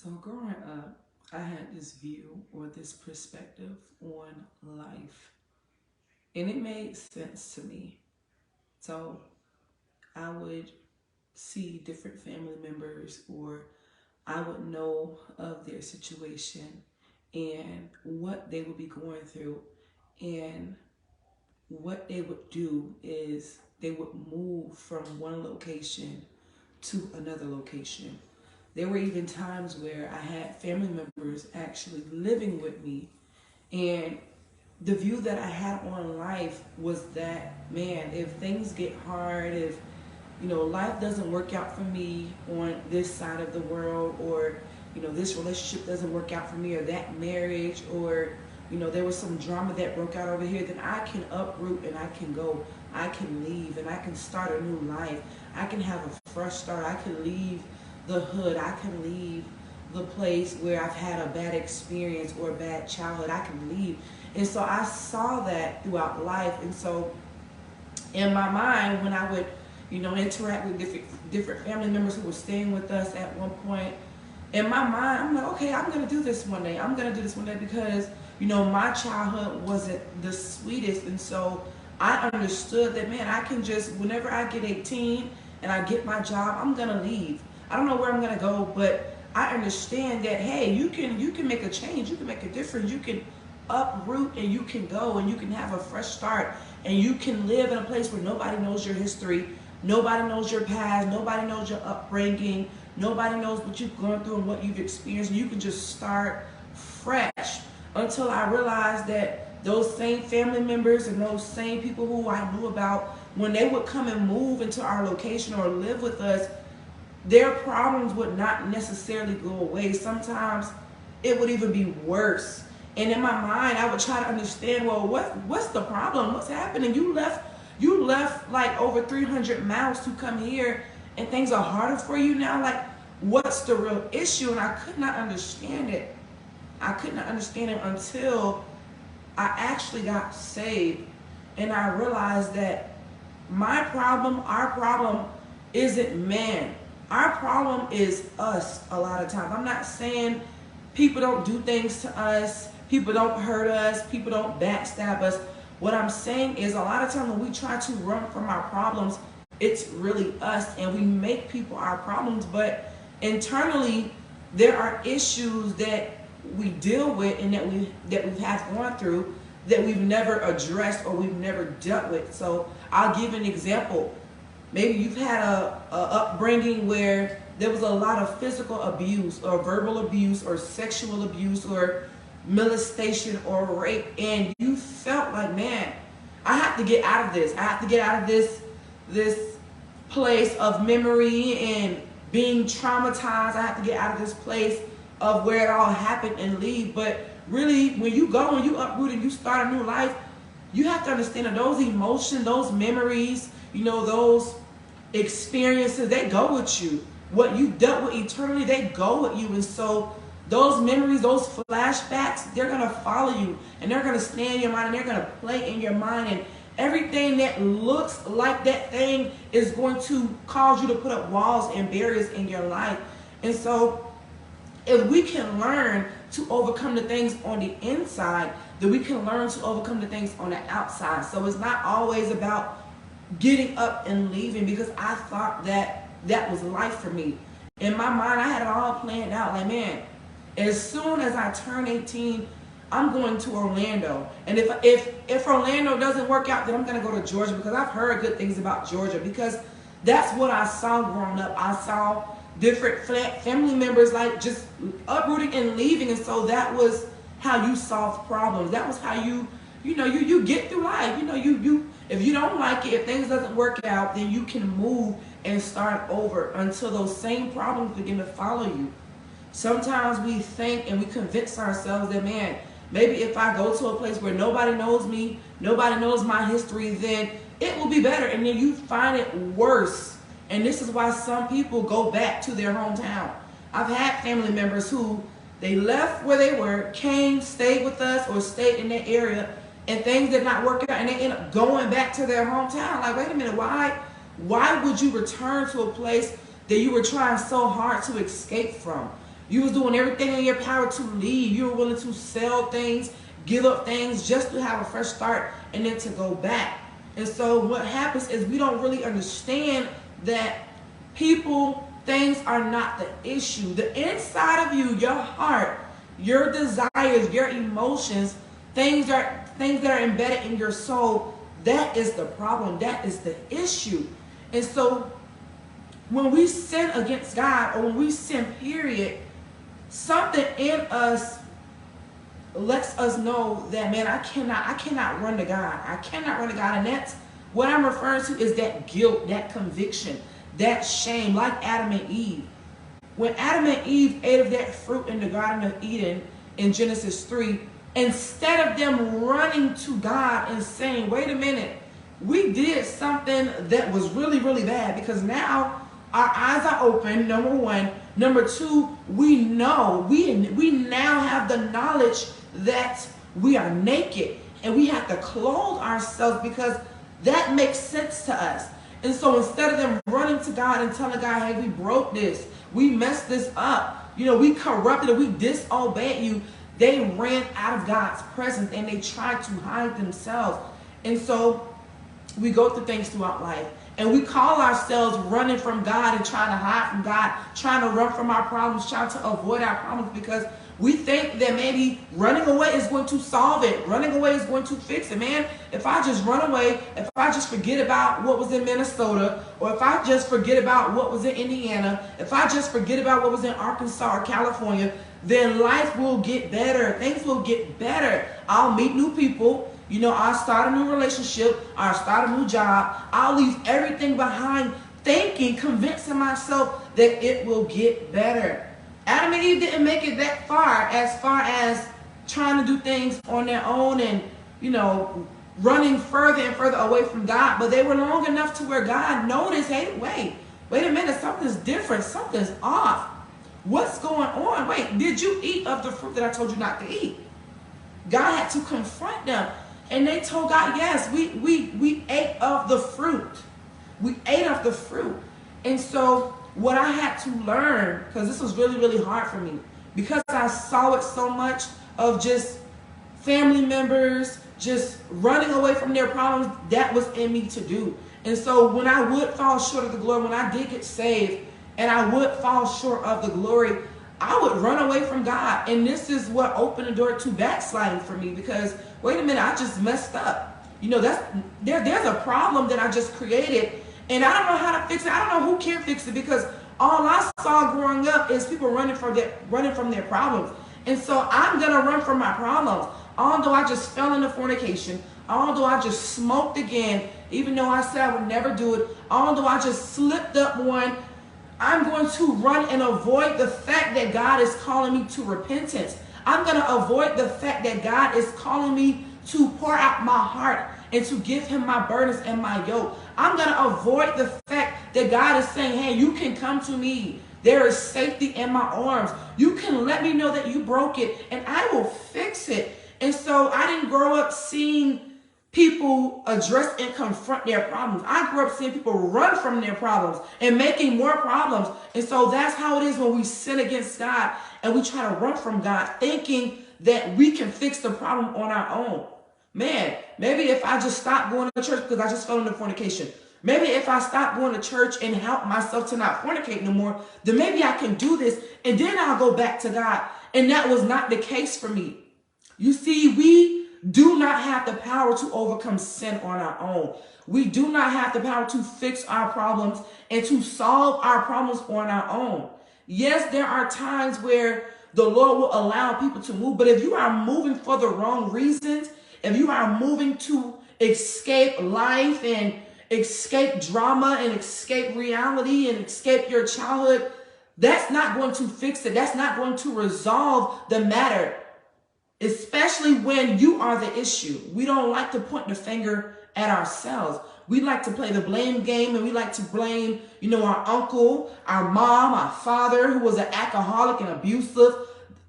So growing up, I had this view or this perspective on life, and it made sense to me. So I would see different family members, or I would know of their situation and what they would be going through. And what they would do is they would move from one location to another location. There were even times where I had family members actually living with me, and the view that I had on life was that, man, if things get hard, if life doesn't work out for me on this side of the world, or this relationship doesn't work out for me, or that marriage, or there was some drama that broke out over here, then I can uproot and I can go, I can leave and I can start a new life. I can have a fresh start. I can leave the hood. I can leave the place where I've had a bad experience or a bad childhood. I can leave. And so I saw that throughout life. And so in my mind, when I would interact with different family members who were staying with us at one point, in my mind, I'm like, okay, I'm gonna do this one day. I'm gonna do this one day because my childhood wasn't the sweetest, and so I understood that, man, I can just, whenever I get 18 and I get my job, I'm gonna leave. I don't know where I'm gonna go, but I understand that, hey, you can make a change, you can make a difference, you can uproot and you can go and you can have a fresh start, and you can live in a place where nobody knows your history, nobody knows your past, nobody knows your upbringing, nobody knows what you've gone through and what you've experienced. You can just start fresh. Until I realized that those same family members and those same people who I knew about, when they would come and move into our location or live with us, their problems would not necessarily go away. Sometimes it would even be worse. And in my mind, I would try to understand, well, what's the problem? What's happening? You left like over 300 miles to come here, and things are harder for you now. Like, what's the real issue? And I could not understand it. I could not understand it until I actually got saved, and I realized that my problem, our problem, isn't man. Our problem is us a lot of times. I'm not saying people don't do things to us, people don't hurt us, people don't backstab us. What I'm saying is, a lot of times when we try to run from our problems, it's really us, and we make people our problems, but internally there are issues that we deal with and that we've had gone through that we've never addressed or we've never dealt with. So I'll give an example. Maybe you've had a upbringing where there was a lot of physical abuse or verbal abuse or sexual abuse or molestation or rape, and you felt like, man, I have to get out of this. I have to get out of this place of memory and being traumatized. I have to get out of this place of where it all happened and leave. But really, when you go and you uproot and you start a new life, you have to understand that those emotions, those memories, those experiences, they go with you. What you dealt with eternally, they go with you. And so those memories, those flashbacks, they're going to follow you, and they're going to stay in your mind, and they're going to play in your mind, and everything that looks like that thing is going to cause you to put up walls and barriers in your life. And so if we can learn to overcome the things on the inside, then we can learn to overcome the things on the outside. So it's not always about getting up and leaving, because I thought that was life for me. In my mind, I had it all planned out. Like, man, as soon as I turn 18, I'm going to Orlando. And if Orlando doesn't work out, then I'm going to go to Georgia, because I've heard good things about Georgia, because that's what I saw growing up. I saw different family members like just uprooting and leaving, and so that was how you solve problems. That was how you get through life. You if you don't like it, if things doesn't work out, then you can move and start over until those same problems begin to follow you. Sometimes we think and we convince ourselves that, man, maybe if I go to a place where nobody knows me, nobody knows my history, then it will be better. And then you find it worse. And this is why some people go back to their hometown. I've had family members who, they left where they were, came, stayed with us, or stayed in that area, and things did not work out, and they end up going back to their hometown. Like, wait a minute, why would you return to a place that you were trying so hard to escape from? You was doing everything in your power to leave. You were willing to sell things, give up things just to have a fresh start and then to go back. And so what happens is we don't really understand that people, things are not the issue. The inside of you, your heart, your desires, your emotions, things that are embedded in your soul, that is the problem. That is the issue. And so when we sin against God, or when we sin, period, something in us lets us know that, man, I cannot run to God. I cannot run to God. And that's what I'm referring to, is that guilt, that conviction, that shame, like Adam and Eve. When Adam and Eve ate of that fruit in the Garden of Eden in Genesis 3, instead of them running to God and saying, wait a minute, we did something that was really, really bad, because now our eyes are open, number one. Number two, we know, we now have the knowledge that we are naked and we have to clothe ourselves, because that makes sense to us. And so instead of them running to God and telling God, hey, we broke this, we messed this up, we corrupted it, we disobeyed you, they ran out of God's presence and they tried to hide themselves. And so we go through things throughout life, and we call ourselves running from God and trying to hide from God, trying to run from our problems, trying to avoid our problems, because we think that maybe running away is going to solve it. Running away is going to fix it. Man, if I just run away, if I just forget about what was in Minnesota, or if I just forget about what was in Indiana, if I just forget about what was in Arkansas or California, then life will get better. Things will get better. I'll meet new people. I'll start a new relationship. I'll start a new job. I'll leave everything behind, thinking, convincing myself that it will get better. Adam and Eve didn't make it that far as trying to do things on their own and, running further and further away from God. But they were long enough to where God noticed, hey, wait a minute, something's different. Something's off. What's going on? Wait, did you eat of the fruit that I told you not to eat? God had to confront them. And they told God, yes, we ate of the fruit. We ate of the fruit. And so what I had to learn, because this was really, really hard for me, because I saw it so much of just family members just running away from their problems, that was in me to do. And so when I would fall short of the glory, when I did get saved and I would fall short of the glory, I would run away from God. And this is what opened the door to backsliding for me, because wait a minute, I just messed up. There's a problem that I just created, and I don't know how to fix it. I don't know who can fix it, because all I saw growing up is people running from their problems. And so I'm gonna run from my problems. Although I just fell into fornication, although I just smoked again, even though I said I would never do it, although I just slipped up one, I'm going to run and avoid the fact that God is calling me to repentance. I'm going to avoid the fact that God is calling me to pour out my heart and to give him my burdens and my yoke. I'm going to avoid the fact that God is saying, hey, you can come to me. There is safety in my arms. You can let me know that you broke it and I will fix it. And so I didn't grow up seeing people address and confront their problems. I grew up seeing people run from their problems and making more problems. And so that's how it is when we sin against God and we try to run from God, thinking that we can fix the problem on our own. Man, maybe if I just stopped going to church because I just fell into fornication, maybe if I stop going to church and help myself to not fornicate no more, then maybe I can do this and then I'll go back to God. And that was not the case for me. You see, we do not have the power to overcome sin on our own. We do not have the power to fix our problems and to solve our problems on our own. Yes, there are times where the Lord will allow people to move, but if you are moving for the wrong reasons, if you are moving to escape life and escape drama and escape reality and escape your childhood, that's not going to fix it. That's not going to resolve the matter. Especially when you are the issue. We don't like to point the finger at ourselves. We like to play the blame game, and we like to blame, our uncle, our mom, our father who was an alcoholic and abusive,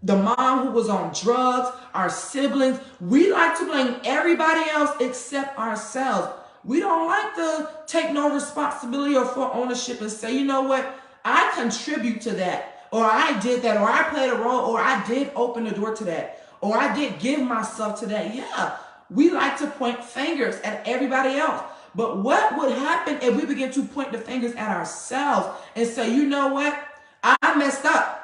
the mom who was on drugs, our siblings. We like to blame everybody else except ourselves. We don't like to take no responsibility or full ownership and say, you know what, I contribute to that. or I did that, or I played a role, or I did open the door to that, or I did give myself to that. Yeah, we like to point fingers at everybody else. But what would happen if we begin to point the fingers at ourselves and say, you know what? I messed up.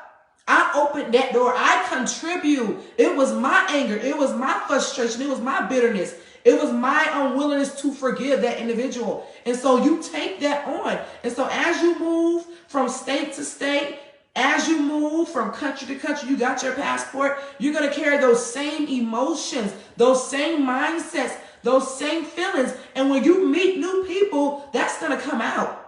I opened that door. I contribute. It was my anger. It was my frustration. It was my bitterness. It was my unwillingness to forgive that individual. And so you take that on. And so as you move from state to state, as you move from country to country, you got your passport, you're going to carry those same emotions, those same mindsets, those same feelings. And when you meet new people, that's going to come out.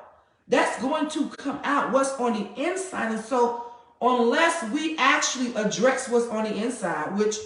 That's going to come out, what's on the inside. And so unless we actually address what's on the inside, which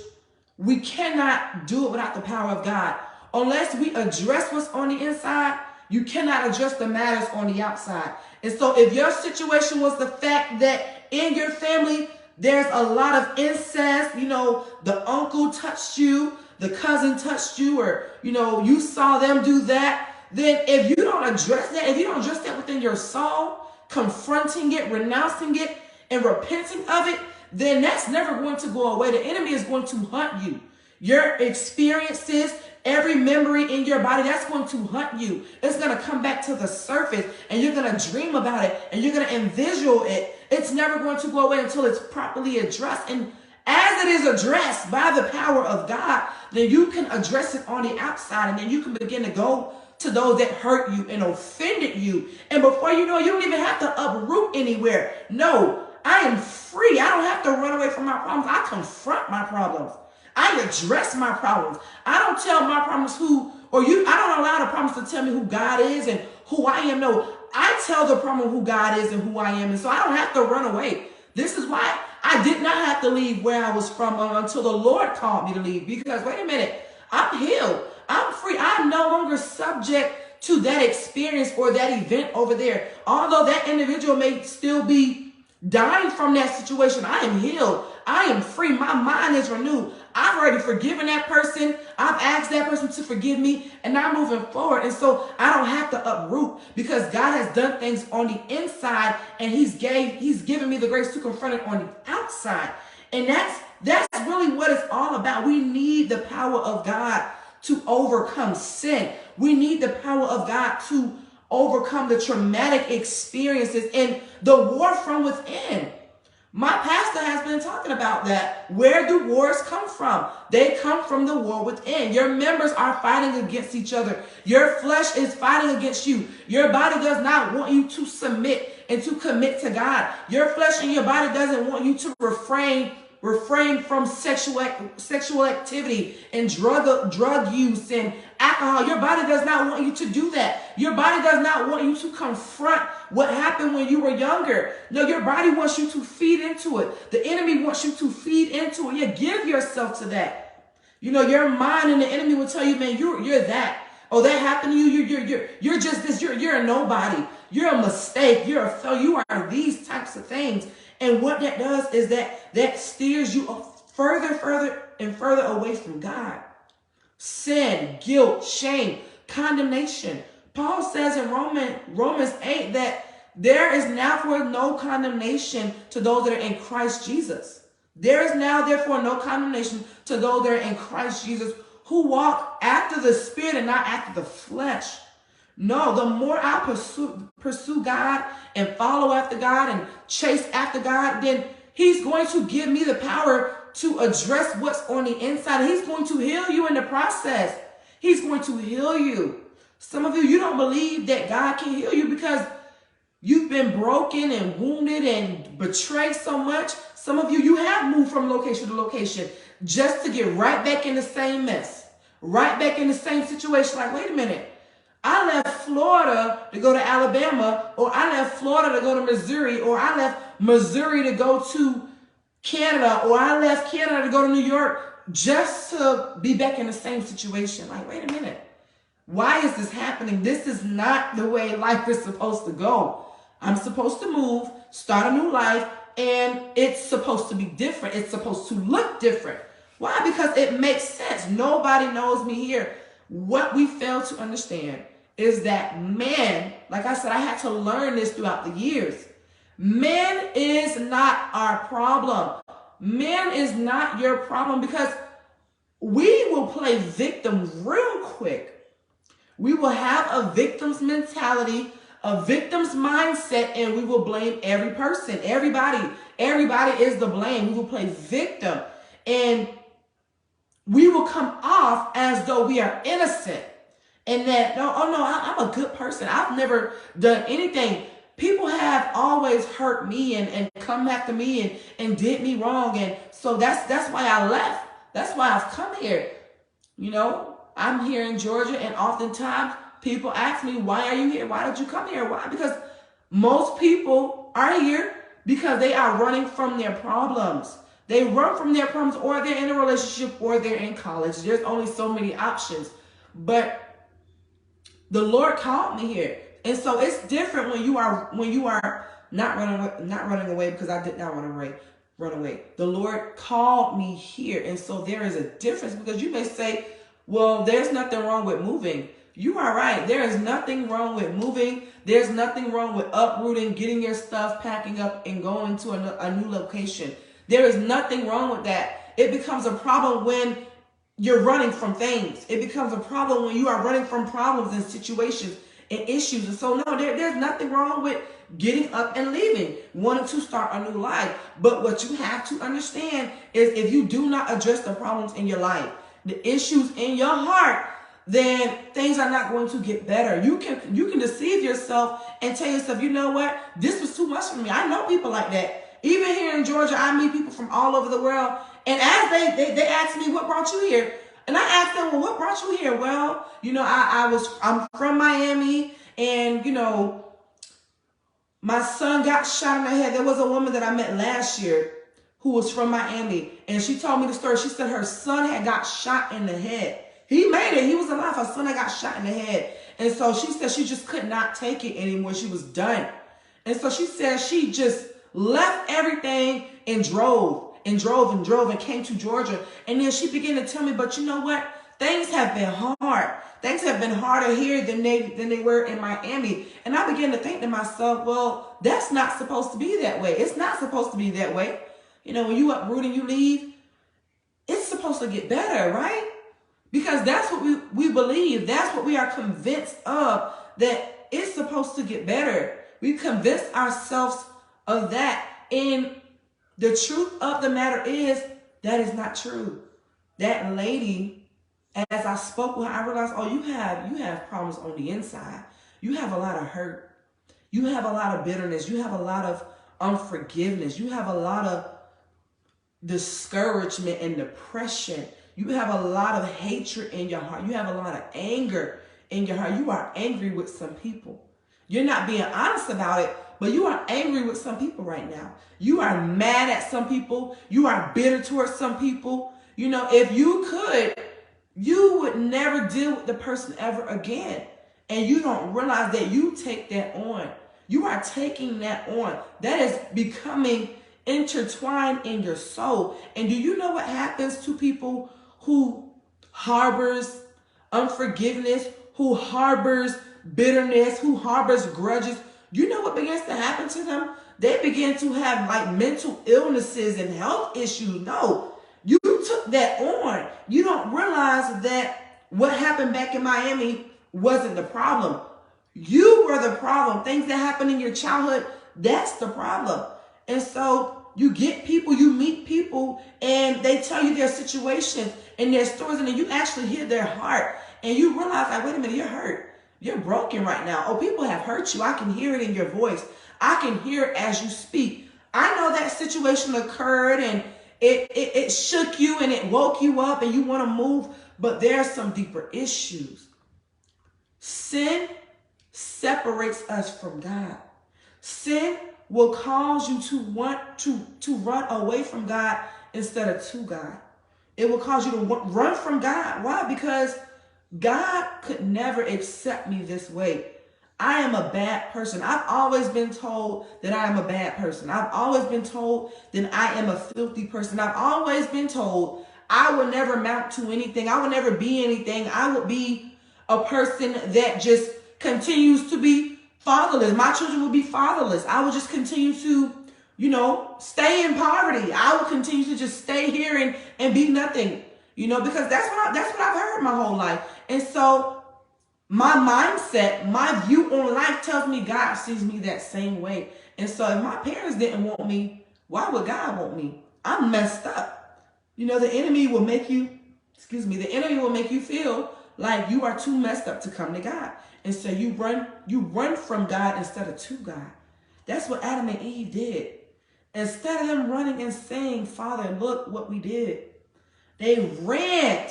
we cannot do it without the power of God. Unless we address what's on the inside, you cannot address the matters on the outside. And so if your situation was the fact that in your family, there's a lot of incest, the uncle touched you, the cousin touched you, or, you saw them do that, then if you don't address that, if you don't address that within your soul, confronting it, renouncing it, and repenting of it, then that's never going to go away. The enemy is going to hunt you. Your experiences, every memory in your body, that's going to hunt you. It's going to come back to the surface, and you're going to dream about it, and you're going to envision it. It's never going to go away until it's properly addressed. And as it is addressed by the power of God, then you can address it on the outside, and then you can begin to go to those that hurt you and offended you. And before you know it, you don't even have to uproot anywhere. No, I am free. I don't have to run away from my problems. I confront my problems. I address my problems. I don't tell my problems I don't allow the problems to tell me who God is and who I am. No, I tell the problem who God is and who I am. And so I don't have to run away. This is why I did not have to leave where I was from until the Lord called me to leave. Because wait a minute, I'm healed. I'm free. I'm no longer subject to that experience or that event over there. Although that individual may still be dying from that situation, I am healed. I am free. My mind is renewed. I've already forgiven that person. I've asked that person to forgive me, and I'm moving forward. And so I don't have to uproot because God has done things on the inside, and He's given me the grace to confront it on the outside. And that's really what it's all about. We need the power of God to overcome sin. We need the power of God to overcome the traumatic experiences and the war from within. My pastor has been talking about that. Where do wars come from? They come from the war within. Your members are fighting against each other. Your flesh is fighting against you. Your body does not want you to submit and to commit to God. Your flesh and your body doesn't want you to refrain from sexual activity and drug use and alcohol. Your body does not want you to do that. Your body does not want you to confront what happened when you were younger. No, your body wants you to feed into it. The enemy wants you to feed into it. You give yourself to that. Your mind and the enemy will tell you, man, you're that. Oh, that happened to you. You're just this. You're a nobody. You're a mistake. You're a failure. You are these types of things. And what that does is that steers you further and further away from God. Sin, guilt, shame, condemnation. Paul says in Romans 8 that there is now for no condemnation to those that are in Christ Jesus. There is now therefore no condemnation to those that are in Christ Jesus who walk after the Spirit and not after the flesh. No, the more I pursue God and follow after God and chase after God, then He's going to give me the power to address what's on the inside. He's going to heal you in the process. He's going to heal you. Some of you don't believe that God can heal you because you've been broken and wounded and betrayed so much. Some of you have moved from location to location just to get right back in the same mess, right back in the same situation. Like, wait a minute. I left Florida to go to Alabama, or I left Florida to go to Missouri, or I left Missouri to go to Canada, or I left Canada to go to New York just to be back in the same situation. Like, wait a minute. Why is this happening? This is not the way life is supposed to go. I'm supposed to move, start a new life, and it's supposed to be different. It's supposed to look different. Why? Because it makes sense. Nobody knows me here. What we fail to understand is that man, like I said, I had to learn this throughout the years. Men is not our problem. Men is not your problem, because we will play victim real quick. We will have a victim's mentality, a victim's mindset, and we will blame every person, everybody. Everybody is the blame. We will play victim, and we will come off as though we are innocent. And that, no, oh no, I'm a good person. I've never done anything. People have always hurt me and come after me and did me wrong. And so that's why I left. That's why I've come here. You know, I'm here in Georgia, and oftentimes people ask me, why are you here? Why did you come here? Why? Because most people are here because they are running from their problems. They run from their problems, or they're in a relationship, or they're in college. There's only so many options. But the Lord called me here. And so it's different when you are not running away, because I did not run away. The Lord called me here. And so there is a difference, because you may say, well, there's nothing wrong with moving. You are right. There is nothing wrong with moving. There's nothing wrong with uprooting, getting your stuff, packing up, and going to a new location. There is nothing wrong with that. It becomes a problem when you're running from things. It becomes a problem when you are running from problems and situations and issues. And so, no, there's nothing wrong with getting up and leaving, wanting to start a new life. But what you have to understand is, if you do not address the problems in your life, the issues in your heart, then things are not going to get better. You can deceive yourself and tell yourself, you know what, this was too much for me. I know people like that. Even here in Georgia, I meet people from all over the world. And as they ask me, what brought you here? And I asked them, well, what brought you here? Well, you know, I'm from Miami, and, you know, my son got shot in the head. There was a woman that I met last year who was from Miami, and she told me the story. She said her son had got shot in the head. He made it. He was alive. Her son had got shot in the head. And so she said she just could not take it anymore. She was done. And so she said she just left everything and drove and came to Georgia. And then she began to tell me, but you know what? Things have been hard. Things have been harder here than they were in Miami. And I began to think to myself, well, that's not supposed to be that way. It's not supposed to be that way. You know, when you uproot and you leave, it's supposed to get better, right? Because that's what we believe. That's what we are convinced of, that it's supposed to get better. We convince ourselves of that. And the truth of the matter is, that is not true. That lady, as I spoke with her, I realized, oh, you have problems on the inside. You have a lot of hurt. You have a lot of bitterness. You have a lot of unforgiveness. You have a lot of discouragement and depression. You have a lot of hatred in your heart. You have a lot of anger in your heart. You are angry with some people. You're not being honest about it, but you are angry with some people right now. You are mad at some people. You are bitter towards some people. You know, if you could, you would never deal with the person ever again. And you don't realize that you take that on. You are taking that on. That is becoming intertwined in your soul. And do you know what happens to people who harbors unforgiveness, who harbors bitterness, who harbors grudges? You know what begins to happen to them? They begin to have like mental illnesses and health issues. No, you took that on. You don't realize that what happened back in Miami wasn't the problem. You were the problem. Things that happened in your childhood, that's the problem. And so you get people, you meet people, and they tell you their situations and their stories, and then you actually hear their heart, and you realize, like, wait a minute, you're hurt. You're broken right now. Oh, people have hurt you. I can hear it in your voice. I can hear it as you speak. I know that situation occurred, and it shook you, and it woke you up, and you want to move, but there's some deeper issues. Sin separates us from God. Sin will cause you to want to run away from God instead of to God. It will cause you to run from God. Why? Because God could never accept me this way. I am a bad person. I've always been told that I am a bad person. I've always been told that I am a filthy person. I've always been told I will never amount to anything. I will never be anything. I would be a person that just continues to be fatherless. My children would be fatherless. I would just continue to, stay in poverty. I would continue to just stay here and be nothing, because that's what I've heard my whole life. And so my mindset, my view on life tells me God sees me that same way. And so if my parents didn't want me, why would God want me? I'm messed up. The enemy will make you, the enemy will make you feel like you are too messed up to come to God. And so you run from God instead of to God. That's what Adam and Eve did. Instead of them running and saying, Father, look what we did. They ran.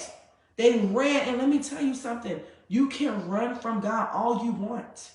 And let me tell you something. You can run from God all you want.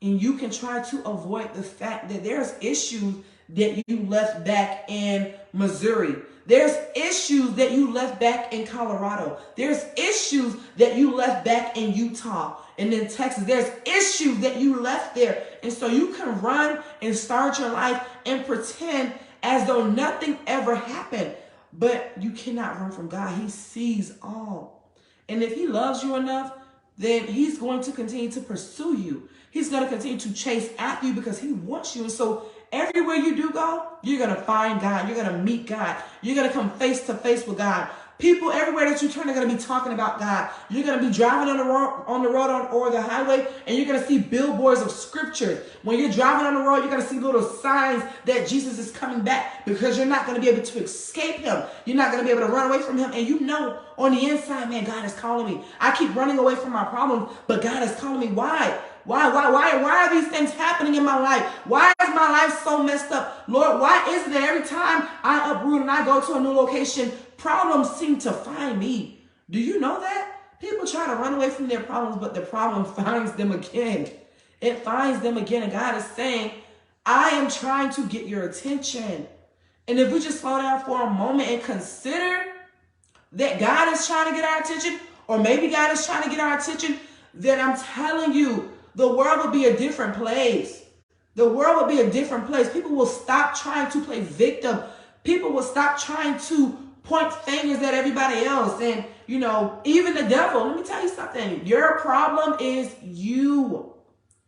And you can try to avoid the fact that there's issues that you left back in Missouri. There's issues that you left back in Colorado. There's issues that you left back in Utah and in Texas. There's issues that you left there. And so you can run and start your life and pretend as though nothing ever happened. But you cannot run from God. He sees all. And if he loves you enough, then he's going to continue to pursue you. He's going to continue to chase after you because he wants you. And so everywhere you do go, you're going to find God. You're going to meet God. You're going to come face to face with God. People everywhere that you turn are going to be talking about God. You're going to be driving on the road or the highway, and you're going to see billboards of scriptures. When you're driving on the road, you're going to see little signs that Jesus is coming back because you're not going to be able to escape him. You're not going to be able to run away from him. And on the inside, man, God is calling me. I keep running away from my problems, but God is calling me. Why? Why are these things happening in my life? Why is my life so messed up? Lord, why is it that every time I uproot and I go to a new location, problems seem to find me? Do you know that? People try to run away from their problems, but the problem finds them again. It finds them again. And God is saying, I am trying to get your attention. And if we just slow down for a moment and consider that God is trying to get our attention, or maybe God is trying to get our attention, then I'm telling you, the world will be a different place. The world will be a different place. People will stop trying to play victim. People will stop trying to point fingers at everybody else. And, even the devil. Let me tell you something. Your problem is you.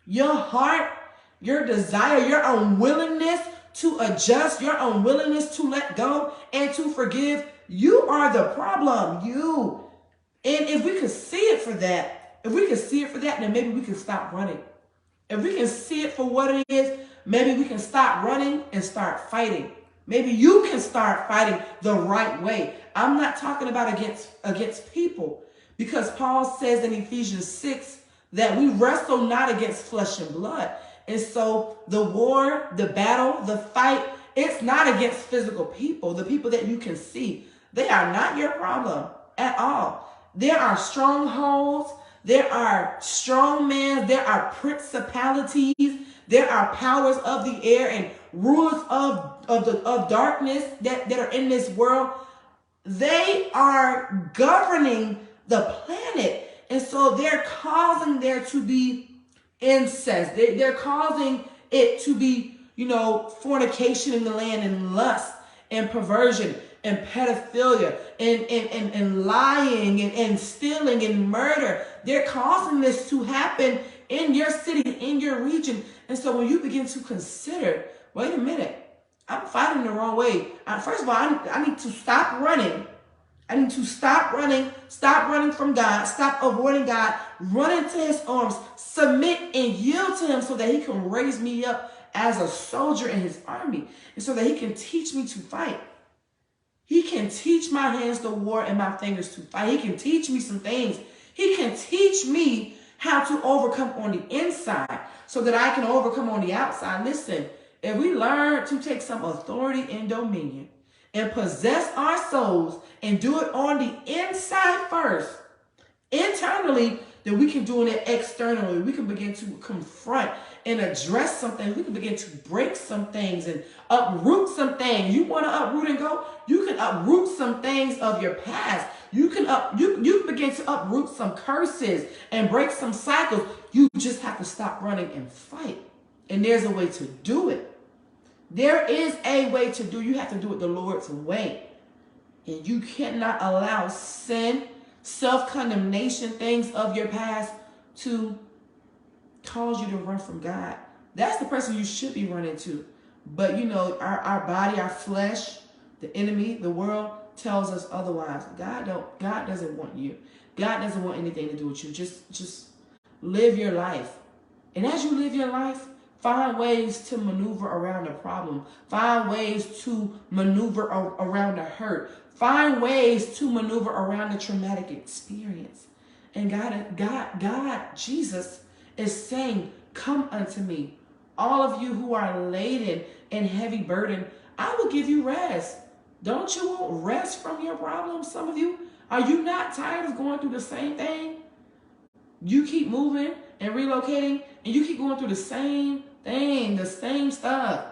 Your heart, your desire, your unwillingness to adjust, your unwillingness to let go and to forgive. You are the problem. You. And if we could see it for that, then maybe we can stop running. If we can see it for what it is, maybe we can stop running and start fighting. Maybe you can start fighting the right way. I'm not talking about against people, because Paul says in Ephesians 6 that we wrestle not against flesh and blood. And so the war, the battle, the fight, it's not against physical people, the people that you can see. They are not your problem at all. There are strongholds. There are strong men. There are principalities. There are powers of the air and rulers of darkness that are in this world. They are governing the planet. And so they're causing there to be incest. They're causing it to be, fornication in the land, and lust and perversion and pedophilia and lying and stealing and murder. They're causing this to happen in your city, in your region. And so when you begin to consider, wait a minute, I'm fighting the wrong way. First of all, I need to stop running. I need to stop running from God, stop avoiding God, run into his arms, submit and yield to him so that he can raise me up as a soldier in his army, and so that he can teach me to fight. He can teach my hands to war and my fingers to fight. He can teach me some things. He can teach me how to overcome on the inside so that I can overcome on the outside. Listen, if we learn to take some authority and dominion and possess our souls and do it on the inside first, internally, then we can do it externally. We can begin to confront and address something. We can begin to break some things and uproot some things. You want to uproot and go? You can uproot some things of your past. You can begin to uproot some curses and break some cycles. You just have to stop running and fight. And there's a way to do it. There is a way to do. You have to do it the Lord's way. And you cannot allow sin, self-condemnation, things of your past to cause you to run from God, that's the person you should be running to. But you know, our body, our flesh, the enemy, the world tells us otherwise. God doesn't want you. God doesn't want anything to do with you. Just live your life. And as you live your life, find ways to maneuver around the problem. Find ways to maneuver around the hurt. Find ways to maneuver around the traumatic experience. And Jesus is saying, come unto me, all of you who are laden and heavy burden, I will give you rest. Don't you want rest from your problems? Some of you, are you not tired of going through the same thing? You keep moving and relocating, and you keep going through the same thing, the same stuff,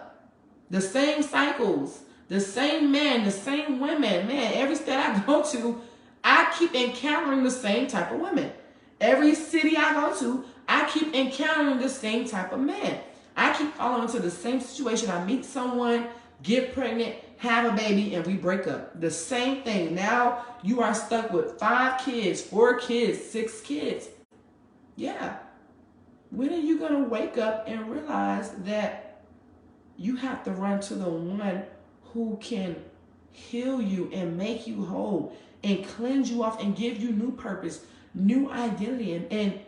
the same cycles, the same men, the same women. Man, every state I go to, I keep encountering the same type of women. Every city I go to, I keep encountering the same type of men. I keep falling into the same situation. I meet someone, get pregnant, have a baby, and we break up. The same thing. Now you are stuck with 5 kids, 4 kids, 6 kids. Yeah. When are you going to wake up and realize that you have to run to the one who can heal you and make you whole and cleanse you off and give you new purpose, new identity, and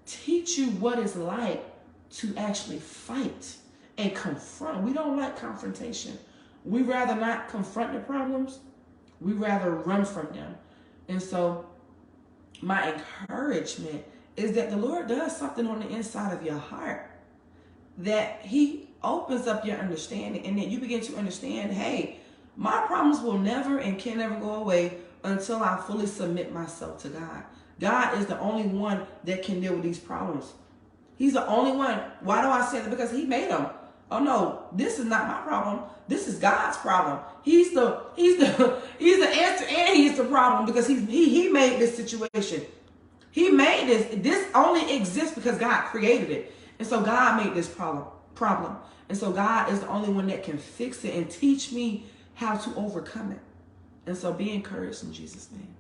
teach you what it's like to actually fight and confront. We don't like confrontation. We rather not confront the problems. We rather run from them. And so my encouragement is that the Lord does something on the inside of your heart, that he opens up your understanding, and that you begin to understand, hey, my problems will never and can never go away until I fully submit myself to God. God is the only one that can deal with these problems. He's the only one. Why do I say that? Because he made them. Oh no, this is not my problem. This is God's problem. He's the answer, and he's the problem, because he made this situation. He made this. This only exists because God created it. And so God made this problem. And so God is the only one that can fix it and teach me how to overcome it. And so be encouraged in Jesus' name.